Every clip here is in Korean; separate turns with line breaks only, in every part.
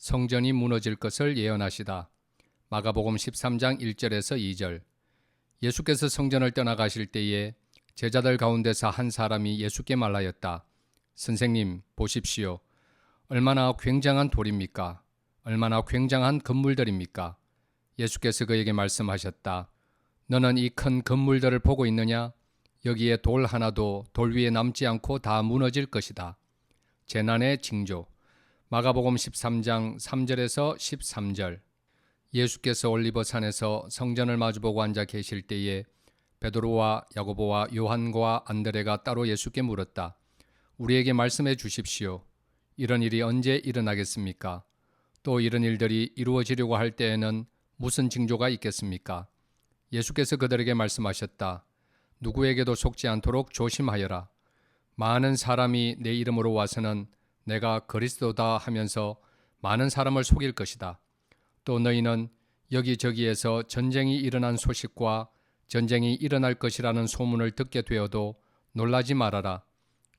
성전이 무너질 것을 예언하시다. 마가복음 13장 1절에서 2절. 예수께서 성전을 떠나가실 때에 제자들 가운데서 한 사람이 예수께 말하였다. 선생님, 보십시오. 얼마나 굉장한 돌입니까? 얼마나 굉장한 건물들입니까? 예수께서 그에게 말씀하셨다. 너는 이 큰 건물들을 보고 있느냐? 여기에 돌 하나도 돌 위에 남지 않고 다 무너질 것이다. 재난의 징조. 마가복음 13장 3절에서 13절. 예수께서 올리버산에서 성전을 마주보고 앉아 계실 때에 베드로와 야고보와 요한과 안드레가 따로 예수께 물었다. 우리에게 말씀해 주십시오. 이런 일이 언제 일어나겠습니까? 또 이런 일들이 이루어지려고 할 때에는 무슨 징조가 있겠습니까? 예수께서 그들에게 말씀하셨다. 누구에게도 속지 않도록 조심하여라. 많은 사람이 내 이름으로 와서는 내가 그리스도다 하면서 많은 사람을 속일 것이다. 또 너희는 여기저기에서 전쟁이 일어난 소식과 전쟁이 일어날 것이라는 소문을 듣게 되어도 놀라지 말아라.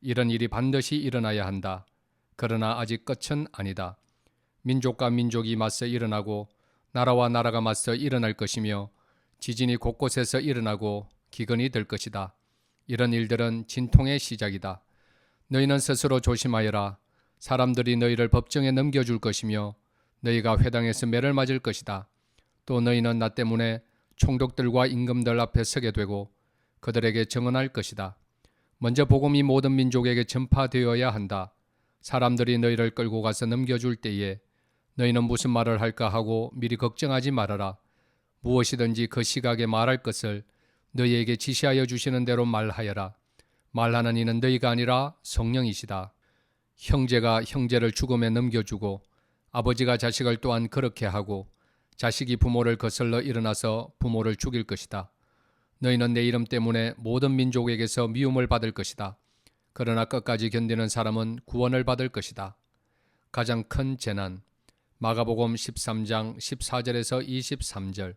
이런 일이 반드시 일어나야 한다. 그러나 아직 끝은 아니다. 민족과 민족이 맞서 일어나고 나라와 나라가 맞서 일어날 것이며 지진이 곳곳에서 일어나고 기근이 될 것이다. 이런 일들은 진통의 시작이다. 너희는 스스로 조심하여라. 사람들이 너희를 법정에 넘겨줄 것이며 너희가 회당에서 매를 맞을 것이다. 또 너희는 나 때문에 총독들과 임금들 앞에 서게 되고 그들에게 증언할 것이다. 먼저 복음이 모든 민족에게 전파되어야 한다. 사람들이 너희를 끌고 가서 넘겨줄 때에 너희는 무슨 말을 할까 하고 미리 걱정하지 말아라. 무엇이든지 그 시각에 말할 것을 너희에게 지시하여 주시는 대로 말하여라. 말하는 이는 너희가 아니라 성령이시다. 형제가 형제를 죽음에 넘겨주고 아버지가 자식을 또한 그렇게 하고 자식이 부모를 거슬러 일어나서 부모를 죽일 것이다. 너희는 내 이름 때문에 모든 민족에게서 미움을 받을 것이다. 그러나 끝까지 견디는 사람은 구원을 받을 것이다. 가장 큰 재난. 마가복음 13장 14절에서 23절.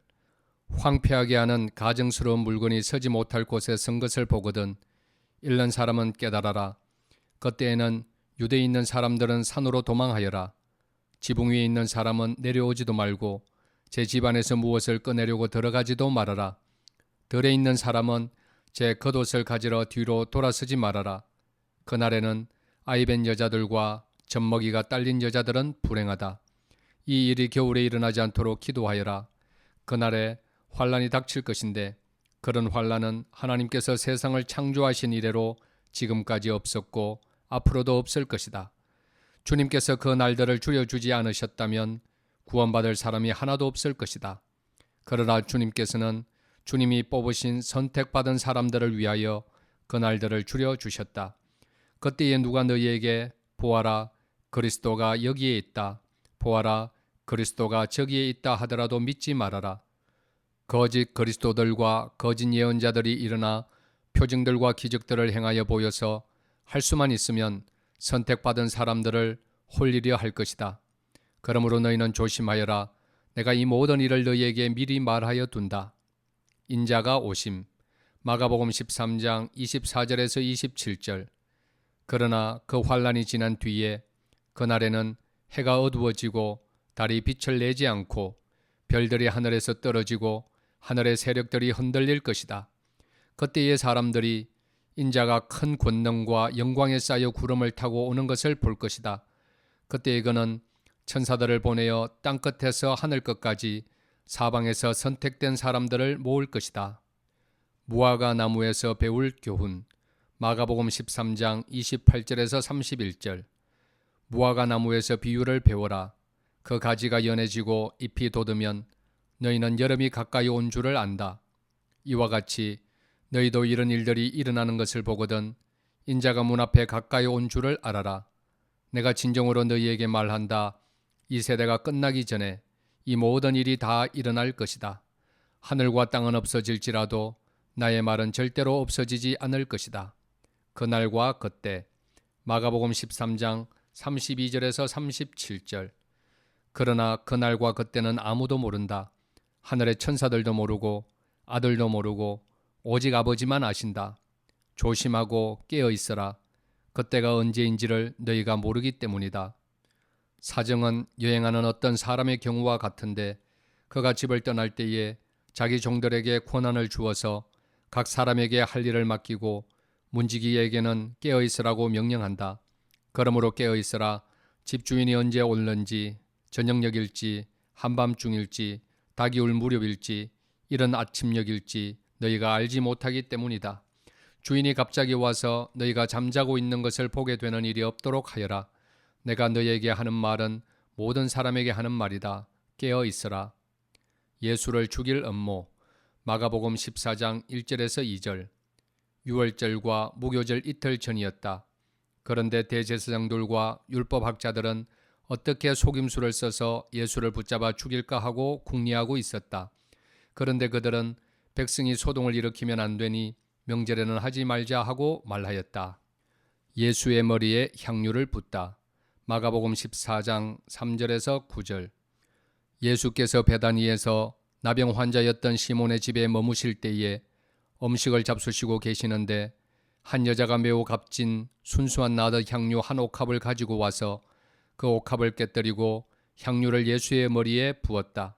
황폐하게 하는 가증스러운 물건이 서지 못할 곳에 선 것을 보거든 잃는 사람은 깨달아라. 그때에는 유대에 있는 사람들은 산으로 도망하여라. 지붕 위에 있는 사람은 내려오지도 말고 제 집안에서 무엇을 꺼내려고 들어가지도 말아라. 들에 있는 사람은 제 겉옷을 가지러 뒤로 돌아서지 말아라. 그날에는 아이벤 여자들과 젖먹이가 딸린 여자들은 불행하다. 이 일이 겨울에 일어나지 않도록 기도하여라. 그날에 환란이 닥칠 것인데 그런 환란은 하나님께서 세상을 창조하신 이래로 지금까지 없었고 앞으로도 없을 것이다. 주님께서 그 날들을 줄여주지 않으셨다면 구원받을 사람이 하나도 없을 것이다. 그러나 주님께서는 주님이 뽑으신 선택받은 사람들을 위하여 그 날들을 줄여주셨다. 그때에 누가 너희에게 보아라 그리스도가 여기에 있다. 보아라 그리스도가 저기에 있다 하더라도 믿지 말아라. 거짓 그리스도들과 거짓 예언자들이 일어나 표징들과 기적들을 행하여 보여서 할 수만 있으면 선택받은 사람들을 홀리려 할 것이다. 그러므로 너희는 조심하여라. 내가 이 모든 일을 너희에게 미리 말하여 둔다. 인자가 오심. 마가복음 13장 24절에서 27절. 그러나 그 환란이 지난 뒤에 그날에는 해가 어두워지고 달이 빛을 내지 않고 별들이 하늘에서 떨어지고 하늘의 세력들이 흔들릴 것이다. 그때의 사람들이 인자가 큰 권능과 영광에 쌓여 구름을 타고 오는 것을 볼 것이다. 그때에 그는 천사들을 보내어 땅끝에서 하늘끝까지 사방에서 선택된 사람들을 모을 것이다. 무화과 나무에서 배울 교훈. 마가복음 13장 28절에서 31절. 무화과 나무에서 비유를 배워라. 그 가지가 연해지고 잎이 돋으면 너희는 여름이 가까이 온 줄을 안다. 이와 같이 너희도 이런 일들이 일어나는 것을 보거든 인자가 문 앞에 가까이 온 줄을 알아라. 내가 진정으로 너희에게 말한다. 이 세대가 끝나기 전에 이 모든 일이 다 일어날 것이다. 하늘과 땅은 없어질지라도 나의 말은 절대로 없어지지 않을 것이다. 그날과 그때. 마가복음 13장 32절에서 37절. 그러나 그날과 그때는 아무도 모른다. 하늘의 천사들도 모르고 아들도 모르고 오직 아버지만 아신다. 조심하고 깨어 있어라. 그때가 언제인지를 너희가 모르기 때문이다. 사정은 여행하는 어떤 사람의 경우와 같은데 그가 집을 떠날 때에 자기 종들에게 권한을 주어서 각 사람에게 할 일을 맡기고 문지기에게는 깨어 있으라고 명령한다. 그러므로 깨어 있으라. 집주인이 언제 올는지, 저녁녘일지, 한밤중일지, 닭이 울 무렵일지, 이른 아침녘일지 너희가 알지 못하기 때문이다. 주인이 갑자기 와서 너희가 잠자고 있는 것을 보게 되는 일이 없도록 하여라. 내가 너희에게 하는 말은 모든 사람에게 하는 말이다. 깨어 있으라. 예수를 죽일 음모. 마가복음 14장 1절에서 2절. 유월절과 무교절 이틀 전이었다. 그런데 대제사장들과 율법학자들은 어떻게 속임수를 써서 예수를 붙잡아 죽일까 하고 궁리하고 있었다. 그런데 그들은 백성이 소동을 일으키면 안 되니 명절에는 하지 말자 하고 말하였다. 예수의 머리에 향유를 붓다. 마가복음 14장 3절에서 9절. 예수께서 베다니에서 나병 환자였던 시몬의 집에 머무실 때에 음식을 잡수시고 계시는데 한 여자가 매우 값진 순수한 나덧 향유 한 옥합을 가지고 와서 그 옥합을 깨뜨리고 향유를 예수의 머리에 부었다.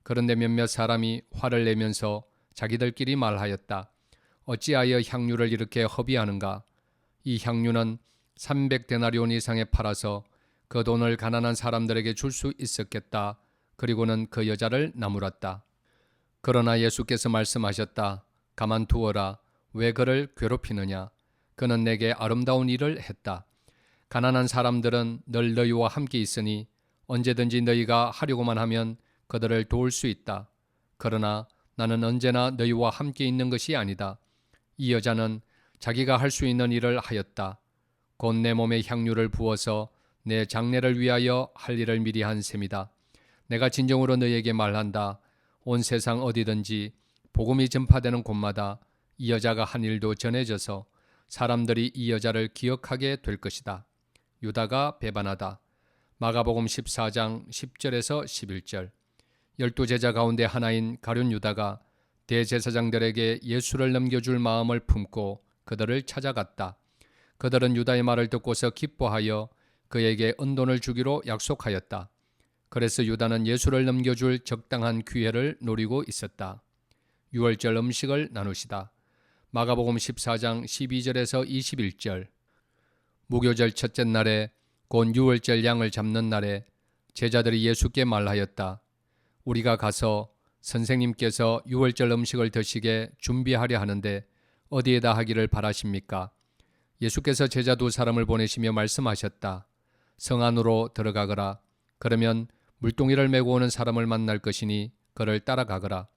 그런데 몇몇 사람이 화를 내면서 자기들끼리 말하였다. 어찌하여 향유를 이렇게 허비하는가? 이 향유는 300데나리온 이상에 팔아서 그 돈을 가난한 사람들에게 줄 수 있었겠다. 그리고는 그 여자를 나무랐다. 그러나 예수께서 말씀하셨다. 가만두어라. 왜 그를 괴롭히느냐? 그는 내게 아름다운 일을 했다. 가난한 사람들은 늘 너희와 함께 있으니 언제든지 너희가 하려고만 하면 그들을 도울 수 있다. 그러나 나는 언제나 너희와 함께 있는 것이 아니다. 이 여자는 자기가 할 수 있는 일을 하였다. 곧 내 몸에 향유를 부어서 내 장례를 위하여 할 일을 미리 한 셈이다. 내가 진정으로 너희에게 말한다. 온 세상 어디든지 복음이 전파되는 곳마다 이 여자가 한 일도 전해져서 사람들이 이 여자를 기억하게 될 것이다. 유다가 배반하다. 마가복음 14장 10절에서 11절. 12제자 가운데 하나인 가룟 유다가 대제사장들에게 예수를 넘겨줄 마음을 품고 그들을 찾아갔다. 그들은 유다의 말을 듣고서 기뻐하여 그에게 은돈을 주기로 약속하였다. 그래서 유다는 예수를 넘겨줄 적당한 기회를 노리고 있었다. 유월절 음식을 나누시다. 마가복음 14장 12절에서 21절. 무교절 첫째 날에 곧 유월절 양을 잡는 날에 제자들이 예수께 말하였다. 우리가 가서 선생님께서 유월절 음식을 드시게 준비하려 하는데 어디에다 하기를 바라십니까? 예수께서 제자 두 사람을 보내시며 말씀하셨다. 성 안으로 들어가거라. 그러면 물동이를 메고 오는 사람을 만날 것이니 그를 따라가거라.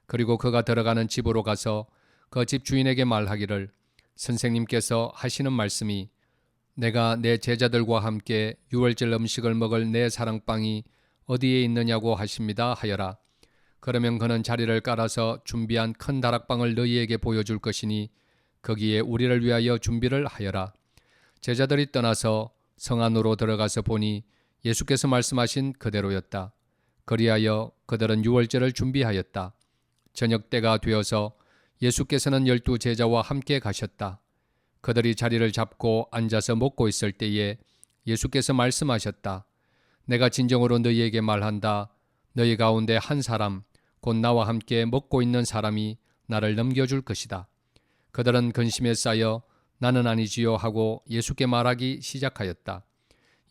그리고 그가 들어가는 집으로 가서 그 집 주인에게 말하기를 선생님께서 하시는 말씀이 내가 내 제자들과 함께 유월절 음식을 먹을 내 사랑방이 어디에 있느냐고 하십니다 하여라. 그러면 그는 자리를 깔아서 준비한 큰 다락방을 너희에게 보여줄 것이니 거기에 우리를 위하여 준비를 하여라. 제자들이 떠나서 성 안으로 들어가서 보니 예수께서 말씀하신 그대로였다. 그리하여 그들은 유월절을 준비하였다. 저녁 때가 되어서 예수께서는 12 제자와 함께 가셨다. 그들이 자리를 잡고 앉아서 먹고 있을 때에 예수께서 말씀하셨다. 내가 진정으로 너희에게 말한다. 너희 가운데 한 사람, 곧 나와 함께 먹고 있는 사람이 나를 넘겨줄 것이다. 그들은 근심에 쌓여 나는 아니지요 하고 예수께 말하기 시작하였다.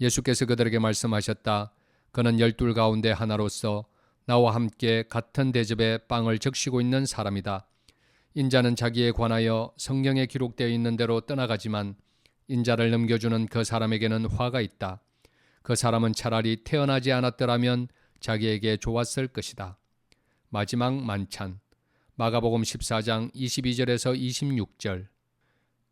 예수께서 그들에게 말씀하셨다. 그는 12 가운데 하나로서 나와 함께 같은 대접에 빵을 적시고 있는 사람이다. 인자는 자기에 관하여 성경에 기록되어 있는 대로 떠나가지만 인자를 넘겨주는 그 사람에게는 화가 있다. 그 사람은 차라리 태어나지 않았더라면 자기에게 좋았을 것이다. 마지막 만찬. 마가복음 14장 22절에서 26절.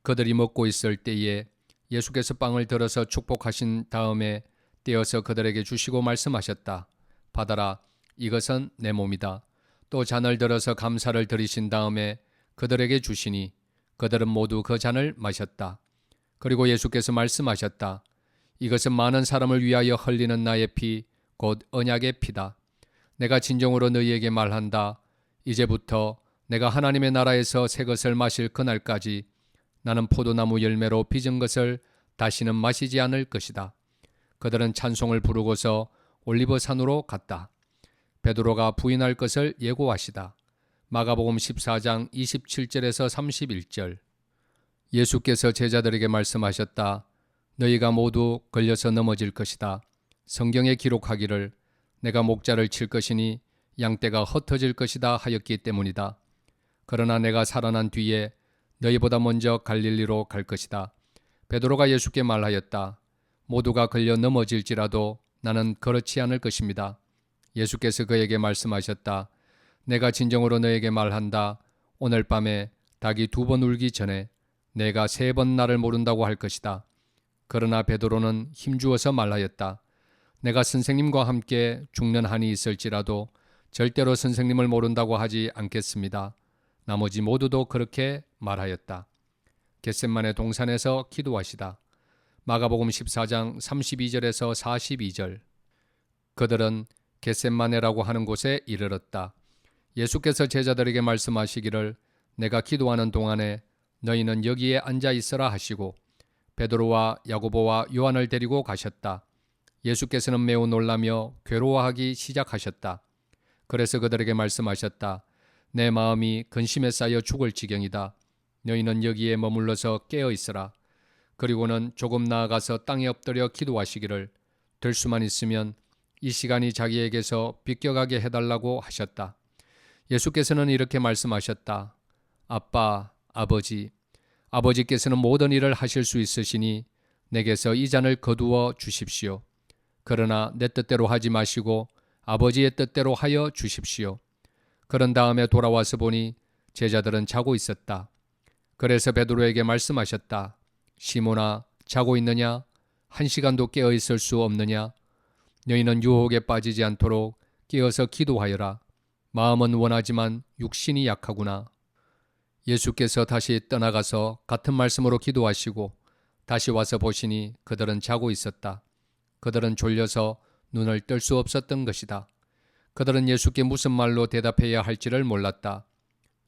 그들이 먹고 있을 때에 예수께서 빵을 들어서 축복하신 다음에 떼어서 그들에게 주시고 말씀하셨다. 받아라. 이것은 내 몸이다. 또 잔을 들어서 감사를 드리신 다음에 그들에게 주시니 그들은 모두 그 잔을 마셨다. 그리고 예수께서 말씀하셨다. 이것은 많은 사람을 위하여 흘리는 나의 피, 곧 언약의 피다. 내가 진정으로 너희에게 말한다. 이제부터 내가 하나님의 나라에서 새 것을 마실 그날까지 나는 포도나무 열매로 빚은 것을 다시는 마시지 않을 것이다. 그들은 찬송을 부르고서 올리브 산으로 갔다. 베드로가 부인할 것을 예고하시다. 마가복음 14장 27절에서 31절. 예수께서 제자들에게 말씀하셨다. 너희가 모두 걸려서 넘어질 것이다. 성경에 기록하기를 내가 목자를 칠 것이니 양떼가 흩어질 것이다 하였기 때문이다. 그러나 내가 살아난 뒤에 너희보다 먼저 갈릴리로 갈 것이다. 베드로가 예수께 말하였다. 모두가 걸려 넘어질지라도 나는 그렇지 않을 것입니다. 예수께서 그에게 말씀하셨다. 내가 진정으로 너에게 말한다. 오늘 밤에 닭이 2번 울기 전에 내가 3번 나를 모른다고 할 것이다. 그러나 베드로는 힘주어서 말하였다. 내가 선생님과 함께 죽는 한이 있을지라도 절대로 선생님을 모른다고 하지 않겠습니다. 나머지 모두도 그렇게 말하였다. 겟셋마네 동산에서 기도하시다. 마가복음 14장 32절에서 42절. 그들은 겟셋마네라고 하는 곳에 이르렀다. 예수께서 제자들에게 말씀하시기를 내가 기도하는 동안에 너희는 여기에 앉아 있으라 하시고 베드로와 야고보와 요한을 데리고 가셨다. 예수께서는 매우 놀라며 괴로워하기 시작하셨다. 그래서 그들에게 말씀하셨다. 내 마음이 근심에 쌓여 죽을 지경이다. 너희는 여기에 머물러서 깨어 있으라. 그리고는 조금 나아가서 땅에 엎드려 기도하시기를 될 수만 있으면 이 시간이 자기에게서 비껴가게 해달라고 하셨다. 예수께서는 이렇게 말씀하셨다. 아빠, 아버지, 아버지께서는 모든 일을 하실 수 있으시니 내게서 이 잔을 거두어 주십시오. 그러나 내 뜻대로 하지 마시고 아버지의 뜻대로 하여 주십시오. 그런 다음에 돌아와서 보니 제자들은 자고 있었다. 그래서 베드로에게 말씀하셨다. 시몬아, 자고 있느냐? 1시간도 깨어 있을 수 없느냐? 너희는 유혹에 빠지지 않도록 깨어서 기도하여라. 마음은 원하지만 육신이 약하구나. 예수께서 다시 떠나가서 같은 말씀으로 기도하시고 다시 와서 보시니 그들은 자고 있었다. 그들은 졸려서 눈을 뜰 수 없었던 것이다. 그들은 예수께 무슨 말로 대답해야 할지를 몰랐다.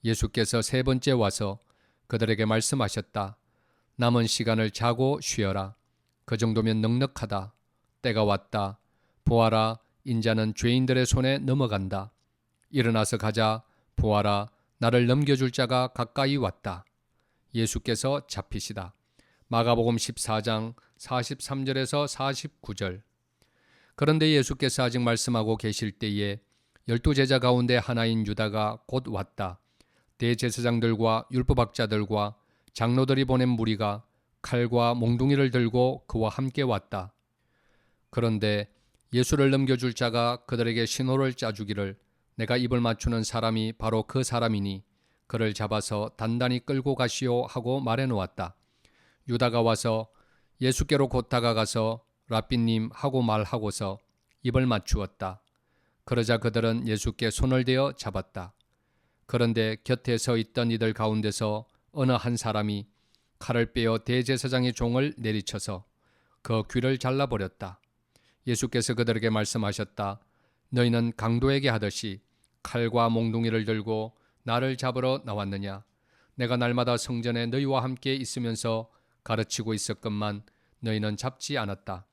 예수께서 3번째 와서 그들에게 말씀하셨다. 남은 시간을 자고 쉬어라. 그 정도면 넉넉하다. 때가 왔다. 보아라, 인자는 죄인들의 손에 넘어간다. 일어나서 가자. 보아라, 나를 넘겨줄 자가 가까이 왔다. 예수께서 잡히시다. 마가복음 14장 43절에서 49절. 그런데 예수께서 아직 말씀하고 계실 때에 12제자 가운데 하나인 유다가 곧 왔다. 대제사장들과 율법학자들과 장로들이 보낸 무리가 칼과 몽둥이를 들고 그와 함께 왔다. 그런데 예수를 넘겨줄 자가 그들에게 신호를 짜주기를 내가 입을 맞추는 사람이 바로 그 사람이니 그를 잡아서 단단히 끌고 가시오 하고 말해 놓았다. 유다가 와서 예수께로 곧 다가가서 랍비님 하고 말하고서 입을 맞추었다. 그러자 그들은 예수께 손을 대어 잡았다. 그런데 곁에 서 있던 이들 가운데서 어느 한 사람이 칼을 빼어 대제사장의 종을 내리쳐서 그 귀를 잘라버렸다. 예수께서 그들에게 말씀하셨다. 너희는 강도에게 하듯이 칼과 몽둥이를 들고 나를 잡으러 나왔느냐? 내가 날마다 성전에 너희와 함께 있으면서 가르치고 있었건만 너희는 잡지 않았다.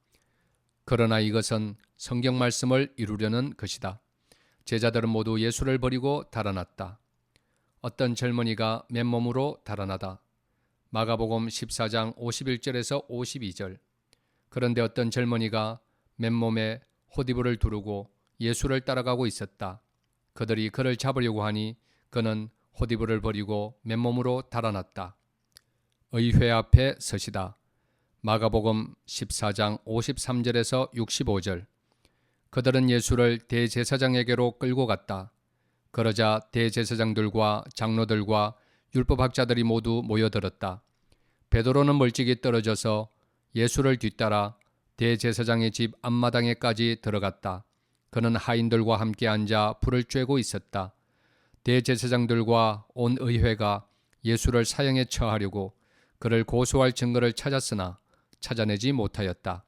그러나 이것은 성경 말씀을 이루려는 것이다. 제자들은 모두 예수를 버리고 달아났다. 어떤 젊은이가 맨몸으로 달아나다. 마가복음 14장 51절에서 52절. 그런데 어떤 젊은이가 맨몸에 호디부를 두르고 예수를 따라가고 있었다. 그들이 그를 잡으려고 하니 그는 호디부를 버리고 맨몸으로 달아났다. 의회 앞에 서시다. 마가복음 14장 53절에서 65절. 그들은 예수를 대제사장에게로 끌고 갔다. 그러자 대제사장들과 장로들과 율법학자들이 모두 모여들었다. 베드로는 멀찍이 떨어져서 예수를 뒤따라 대제사장의 집 앞마당에까지 들어갔다. 그는 하인들과 함께 앉아 불을 쬐고 있었다. 대제사장들과 온 의회가 예수를 사형에 처하려고 그를 고소할 증거를 찾았으나 찾아내지 못하였다.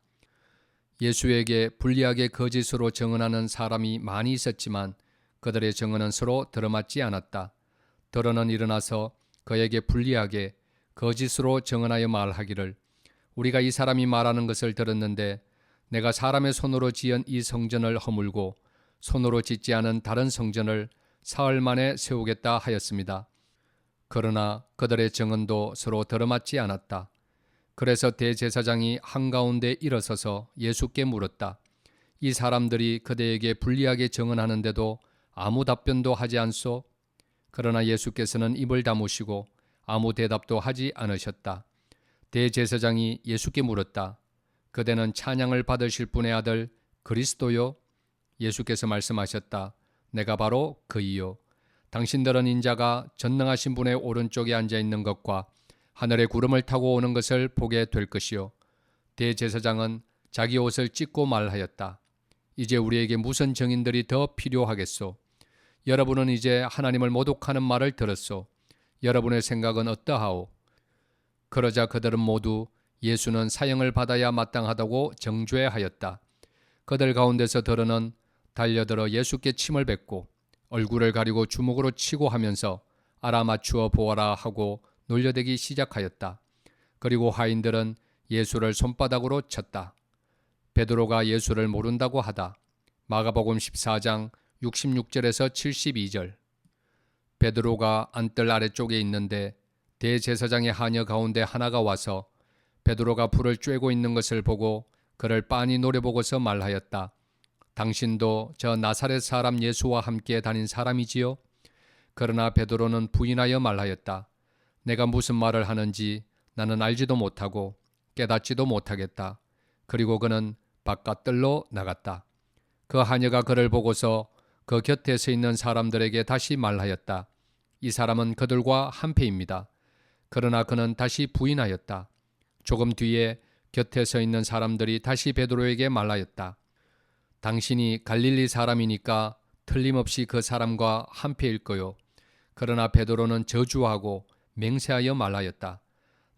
예수에게 불리하게 거짓으로 증언하는 사람이 많이 있었지만 그들의 증언은 서로 들어맞지 않았다. 더러는 일어나서 그에게 불리하게 거짓으로 증언하여 말하기를 우리가 이 사람이 말하는 것을 들었는데 내가 사람의 손으로 지은 이 성전을 허물고 손으로 짓지 않은 다른 성전을 사흘 만에 세우겠다 하였습니다. 그러나 그들의 증언도 서로 들어맞지 않았다. 그래서 대제사장이 한가운데 일어서서 예수께 물었다. 이 사람들이 그대에게 불리하게 증언하는데도 아무 답변도 하지 않소? 그러나 예수께서는 입을 다무시고 아무 대답도 하지 않으셨다. 대제사장이 예수께 물었다. 그대는 찬양을 받으실 분의 아들 그리스도요? 예수께서 말씀하셨다. 내가 바로 그이요. 당신들은 인자가 전능하신 분의 오른쪽에 앉아 있는 것과 하늘의 구름을 타고 오는 것을 보게 될 것이요. 대제사장은 자기 옷을 찢고 말하였다. 이제 우리에게 무슨 증인들이 더 필요하겠소? 여러분은 이제 하나님을 모독하는 말을 들었소. 여러분의 생각은 어떠하오? 그러자 그들은 모두 예수는 사형을 받아야 마땅하다고 정죄하였다. 그들 가운데서 더러는 달려들어 예수께 침을 뱉고 얼굴을 가리고 주먹으로 치고 하면서 알아맞추어 보아라 하고 놀려대기 시작하였다. 그리고 하인들은 예수를 손바닥으로 쳤다. 베드로가 예수를 모른다고 하다. 마가복음 14장 66절에서 72절. 베드로가 안뜰 아래쪽에 있는데 대제사장의 하녀 가운데 하나가 와서 베드로가 불을 쬐고 있는 것을 보고 그를 빤히 노려보고서 말하였다. 당신도 저 나사렛 사람 예수와 함께 다닌 사람이지요? 그러나 베드로는 부인하여 말하였다. 내가 무슨 말을 하는지 나는 알지도 못하고 깨닫지도 못하겠다. 그리고 그는 바깥뜰로 나갔다. 그 하녀가 그를 보고서 그 곁에 서 있는 사람들에게 다시 말하였다. 이 사람은 그들과 한패입니다. 그러나 그는 다시 부인하였다. 조금 뒤에 곁에 서 있는 사람들이 다시 베드로에게 말하였다. 당신이 갈릴리 사람이니까 틀림없이 그 사람과 한패일 거요. 그러나 베드로는 저주하고 맹세하여 말하였다.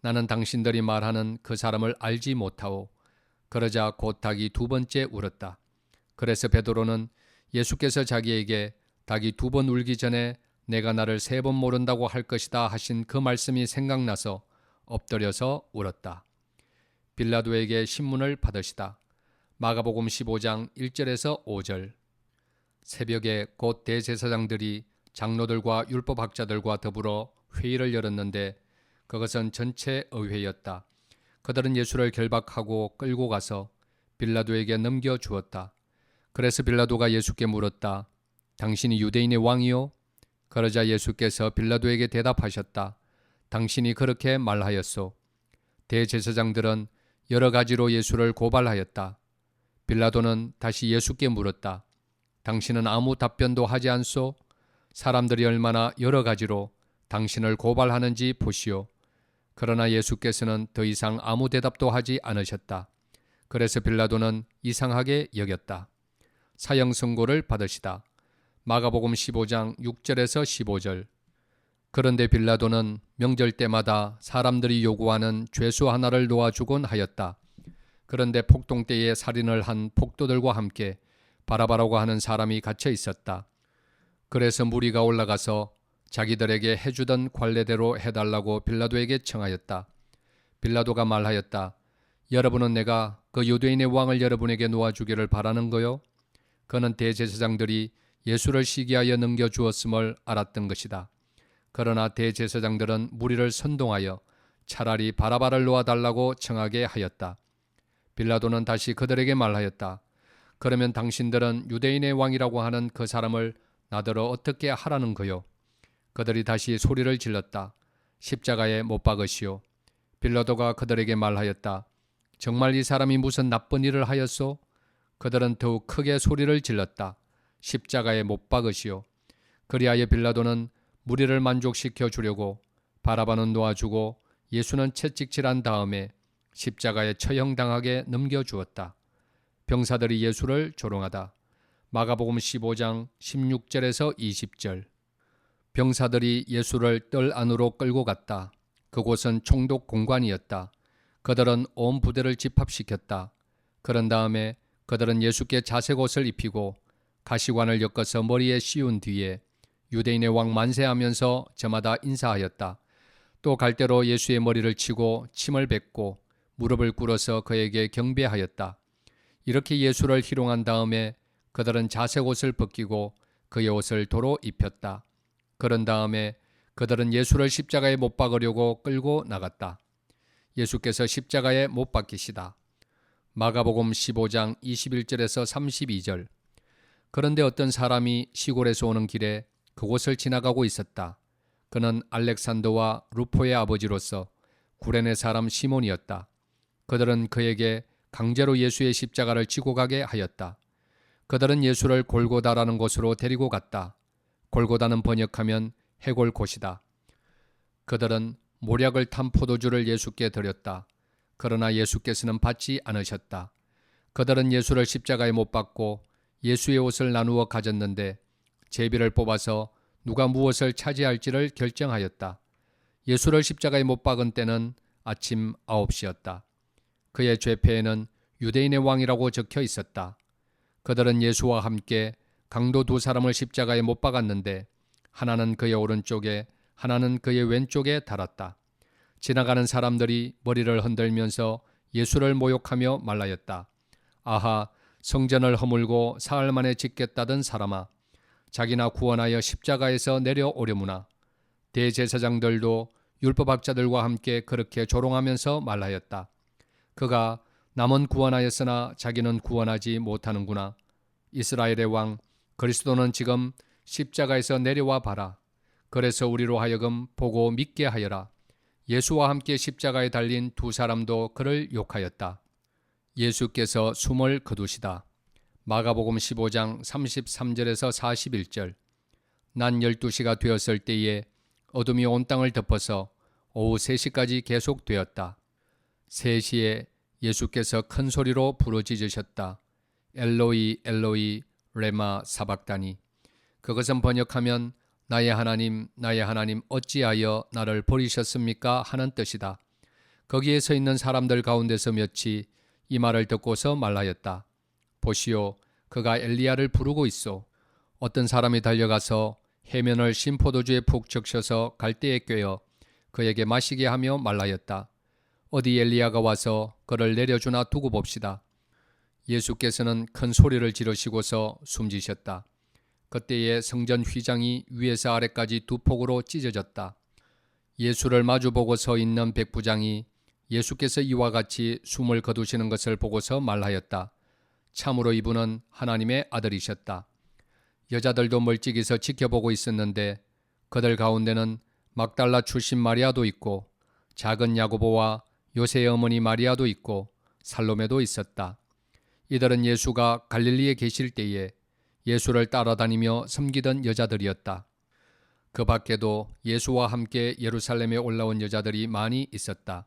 나는 당신들이 말하는 그 사람을 알지 못하오. 그러자 곧 닭이 두 번째 울었다. 그래서 베드로는 예수께서 자기에게 닭이 두 번 울기 전에 내가 나를 세 번 모른다고 할 것이다 하신 그 말씀이 생각나서 엎드려서 울었다. 빌라도에게 신문을 받으시다. 마가복음 15장 1절에서 5절. 새벽에 곧 대제사장들이 장로들과 율법학자들과 더불어 회의를 열었는데 그것은 전체 의회였다. 그들은 예수를 결박하고 끌고 가서 빌라도에게 넘겨주었다. 그래서 빌라도가 예수께 물었다. 당신이 유대인의 왕이요? 그러자 예수께서 빌라도에게 대답하셨다. 당신이 그렇게 말하였소. 대제사장들은 여러 가지로 예수를 고발하였다. 빌라도는 다시 예수께 물었다. 당신은 아무 답변도 하지 않소? 사람들이 얼마나 여러 가지로 당신을 고발하는지 보시오. 그러나 예수께서는 더 이상 아무 대답도 하지 않으셨다. 그래서 빌라도는 이상하게 여겼다. 사형 선고를 받으시다. 마가복음 15장 6절에서 15절. 그런데 빌라도는 명절 때마다 사람들이 요구하는 죄수 하나를 놓아주곤 하였다. 그런데 폭동 때에 살인을 한 폭도들과 함께 바라바라고 하는 사람이 갇혀 있었다. 그래서 무리가 올라가서 자기들에게 해주던 관례대로 해달라고 빌라도에게 청하였다. 빌라도가 말하였다. 여러분은 내가 그 유대인의 왕을 여러분에게 놓아주기를 바라는 거요? 그는 대제사장들이 예수를 시기하여 넘겨주었음을 알았던 것이다. 그러나 대제사장들은 무리를 선동하여 차라리 바라바를 놓아달라고 청하게 하였다. 빌라도는 다시 그들에게 말하였다. 그러면 당신들은 유대인의 왕이라고 하는 그 사람을 나더러 어떻게 하라는 거요? 그들이 다시 소리를 질렀다. 십자가에 못 박으시오. 빌라도가 그들에게 말하였다. 정말 이 사람이 무슨 나쁜 일을 하였소? 그들은 더욱 크게 소리를 질렀다. 십자가에 못 박으시오. 그리하여 빌라도는 무리를 만족시켜 주려고 바라바는 놓아주고 예수는 채찍질한 다음에 십자가에 처형당하게 넘겨주었다. 병사들이 예수를 조롱하다. 마가복음 15장 16절에서 20절. 병사들이 예수를 뜰 안으로 끌고 갔다. 그곳은 총독 공관이었다. 그들은 온 부대를 집합시켰다. 그런 다음에 그들은 예수께 자색 옷을 입히고 가시관을 엮어서 머리에 씌운 뒤에 유대인의 왕 만세하면서 저마다 인사하였다. 또 갈대로 예수의 머리를 치고 침을 뱉고 무릎을 꿇어서 그에게 경배하였다. 이렇게 예수를 희롱한 다음에 그들은 자색 옷을 벗기고 그의 옷을 도로 입혔다. 그런 다음에 그들은 예수를 십자가에 못 박으려고 끌고 나갔다. 예수께서 십자가에 못 박히시다. 마가복음 15장 21절에서 32절. 그런데 어떤 사람이 시골에서 오는 길에 그곳을 지나가고 있었다. 그는 알렉산더와 루포의 아버지로서 구레네 사람 시몬이었다. 그들은 그에게 강제로 예수의 십자가를 지고 가게 하였다. 그들은 예수를 골고다라는 곳으로 데리고 갔다. 골고다는 번역하면 해골 곳이다. 그들은 모략을 탄 포도주를 예수께 드렸다. 그러나 예수께서는 받지 않으셨다. 그들은 예수를 십자가에 못 박고 예수의 옷을 나누어 가졌는데 제비를 뽑아서 누가 무엇을 차지할지를 결정하였다. 예수를 십자가에 못 박은 때는 아침 9시였다. 그의 죄패에는 유대인의 왕이라고 적혀 있었다. 그들은 예수와 함께 강도 두 사람을 십자가에 못 박았는데 하나는 그의 오른쪽에 하나는 그의 왼쪽에 달았다. 지나가는 사람들이 머리를 흔들면서 예수를 모욕하며 말하였다. 아하, 성전을 허물고 사흘 만에 짓겠다던 사람아, 자기나 구원하여 십자가에서 내려오려무나. 대제사장들도 율법학자들과 함께 그렇게 조롱하면서 말하였다. 그가 남은 구원하였으나 자기는 구원하지 못하는구나. 이스라엘의 왕 그리스도는 지금 십자가에서 내려와 봐라. 그래서 우리로 하여금 보고 믿게 하여라. 예수와 함께 십자가에 달린 두 사람도 그를 욕하였다. 예수께서 숨을 거두시다. 마가복음 15장 33절에서 41절. 낮 12시가 되었을 때에 어둠이 온 땅을 덮어서 오후 3시까지 계속되었다. 3시에 예수께서 큰 소리로 부르짖으셨다. 엘로이 엘로이 레마 사박다니. 그것은 번역하면 나의 하나님 어찌하여 나를 버리셨습니까? 하는 뜻이다. 거기에 서 있는 사람들 가운데서 몇이 이 말을 듣고서 말하였다. 보시오, 그가 엘리야를 부르고 있소. 어떤 사람이 달려가서 해면을 신포도주에 푹 적셔서 갈대에 꿰어 그에게 마시게 하며 말하였다. 어디 엘리야가 와서 그를 내려주나 두고 봅시다. 예수께서는 큰 소리를 지르시고서 숨지셨다. 그때에 성전 휘장이 위에서 아래까지 두 폭으로 찢어졌다. 예수를 마주보고 서 있는 백부장이 예수께서 이와 같이 숨을 거두시는 것을 보고서 말하였다. 참으로 이분은 하나님의 아들이셨다. 여자들도 멀찍이서 지켜보고 있었는데 그들 가운데는 막달라 출신 마리아도 있고 작은 야고보와 요새의 어머니 마리아도 있고 살로메도 있었다. 이들은 예수가 갈릴리에 계실 때에 예수를 따라다니며 섬기던 여자들이었다. 그 밖에도 예수와 함께 예루살렘에 올라온 여자들이 많이 있었다.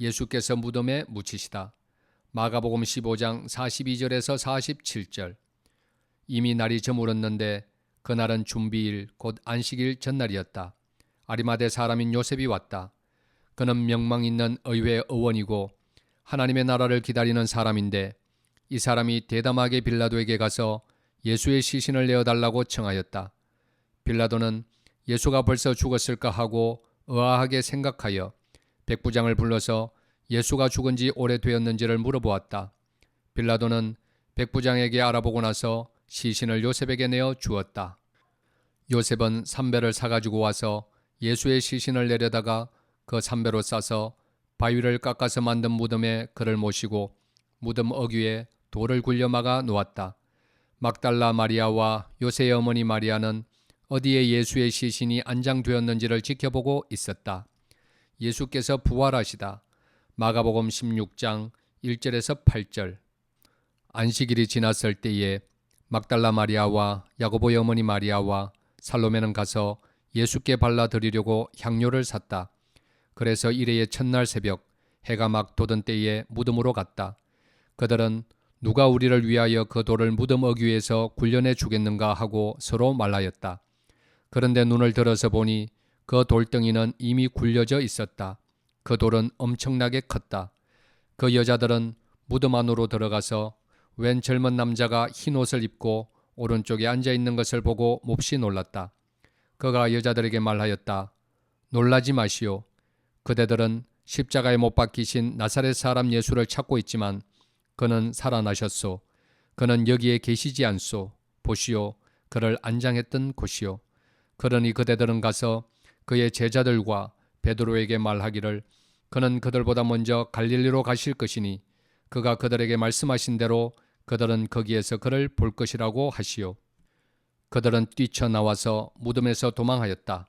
예수께서 무덤에 묻히시다. 마가복음 15장 42절에서 47절. 이미 날이 저물었는데 그날은 준비일 곧 안식일 전날이었다. 아리마대 사람인 요셉이 왔다. 그는 명망 있는 의회 의원이고 하나님의 나라를 기다리는 사람인데 이 사람이 대담하게 빌라도에게 가서 예수의 시신을 내어달라고 청하였다. 빌라도는 예수가 벌써 죽었을까 하고 의아하게 생각하여 백부장을 불러서 예수가 죽은 지 오래되었는지를 물어보았다. 빌라도는 백부장에게 알아보고 나서 시신을 요셉에게 내어 주었다. 요셉은 삼배를 사가지고 와서 예수의 시신을 내려다가 그 삼배로 싸서 바위를 깎아서 만든 무덤에 그를 모시고 무덤 어귀에 돌을 굴려 막아 놓았다. 막달라 마리아와 요새의 어머니 마리아는 어디에 예수의 시신이 안장되었는지를 지켜보고 있었다. 예수께서 부활하시다. 마가복음 16장 1절에서 8절. 안식일이 지났을 때에 막달라 마리아와 야고보의 어머니 마리아와 살로메는 가서 예수께 발라드리려고 향료를 샀다. 그래서 이레의 첫날 새벽 해가 막 돋은 때에 무덤으로 갔다. 그들은 누가 우리를 위하여 그 돌을 무덤 어귀에서 굴려내 주겠는가 하고 서로 말하였다. 그런데 눈을 들어서 보니 그 돌덩이는 이미 굴려져 있었다. 그 돌은 엄청나게 컸다. 그 여자들은 무덤 안으로 들어가서 웬 젊은 남자가 흰 옷을 입고 오른쪽에 앉아 있는 것을 보고 몹시 놀랐다. 그가 여자들에게 말하였다. 놀라지 마시오. 그대들은 십자가에 못 박히신 나사렛 사람 예수를 찾고 있지만 그는 살아나셨소. 그는 여기에 계시지 않소. 보시오. 그를 안장했던 곳이요. 그러니 그대들은 가서 그의 제자들과 베드로에게 말하기를 그는 그들보다 먼저 갈릴리로 가실 것이니 그가 그들에게 말씀하신 대로 그들은 거기에서 그를 볼 것이라고 하시오. 그들은 뛰쳐나와서 무덤에서 도망하였다.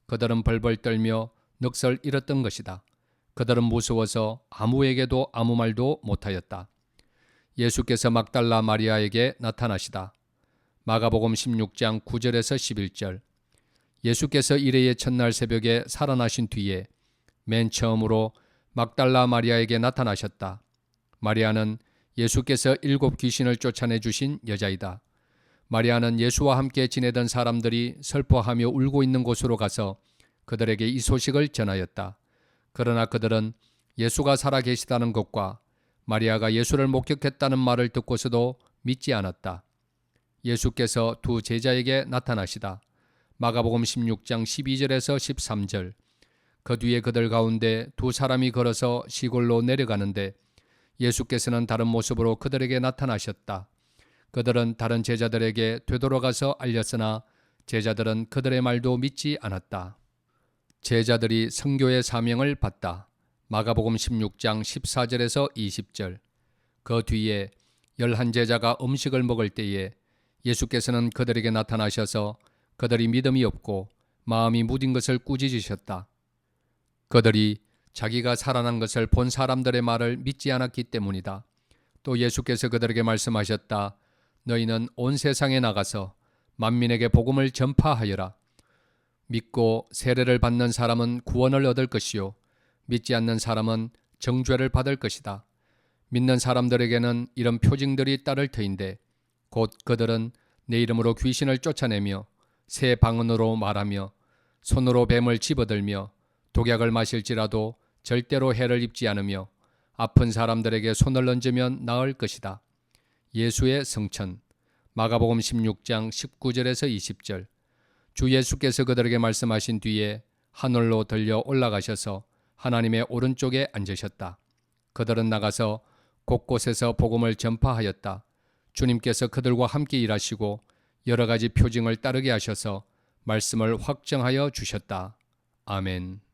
그들은 벌벌 떨며 넋을 잃었던 것이다. 그들은 무서워서 아무에게도 아무 말도 못하였다. 예수께서 막달라 마리아에게 나타나시다. 마가복음 16장 9절에서 11절. 예수께서 일회의 첫날 새벽에 살아나신 뒤에 맨 처음으로 막달라 마리아에게 나타나셨다. 마리아는 예수께서 7 귀신을 쫓아내 주신 여자이다. 마리아는 예수와 함께 지내던 사람들이 슬퍼하며 울고 있는 곳으로 가서 그들에게 이 소식을 전하였다. 그러나 그들은 예수가 살아계시다는 것과 마리아가 예수를 목격했다는 말을 듣고서도 믿지 않았다. 예수께서 두 제자에게 나타나시다. 마가복음 16장 12절에서 13절. 그 뒤에 그들 가운데 두 사람이 걸어서 시골로 내려가는데 예수께서는 다른 모습으로 그들에게 나타나셨다. 그들은 다른 제자들에게 되돌아가서 알렸으나 제자들은 그들의 말도 믿지 않았다. 제자들이 선교의 사명을 받다. 마가복음 16장 14절에서 20절. 그 뒤에 11 제자가 음식을 먹을 때에 예수께서는 그들에게 나타나셔서 그들이 믿음이 없고 마음이 무딘 것을 꾸짖으셨다. 그들이 자기가 살아난 것을 본 사람들의 말을 믿지 않았기 때문이다. 또 예수께서 그들에게 말씀하셨다. 너희는 온 세상에 나가서 만민에게 복음을 전파하여라. 믿고 세례를 받는 사람은 구원을 얻을 것이요 믿지 않는 사람은 정죄를 받을 것이다. 믿는 사람들에게는 이런 표징들이 따를 터인데 곧 그들은 내 이름으로 귀신을 쫓아내며 새 방언으로 말하며 손으로 뱀을 집어들며 독약을 마실지라도 절대로 해를 입지 않으며 아픈 사람들에게 손을 얹으면 나을 것이다. 예수의 성천. 마가복음 16장 19절에서 20절. 주 예수께서 그들에게 말씀하신 뒤에 하늘로 들려 올라가셔서 하나님의 오른쪽에 앉으셨다. 그들은 나가서 곳곳에서 복음을 전파하였다. 주님께서 그들과 함께 일하시고 여러 가지 표징을 따르게 하셔서 말씀을 확정하여 주셨다. 아멘.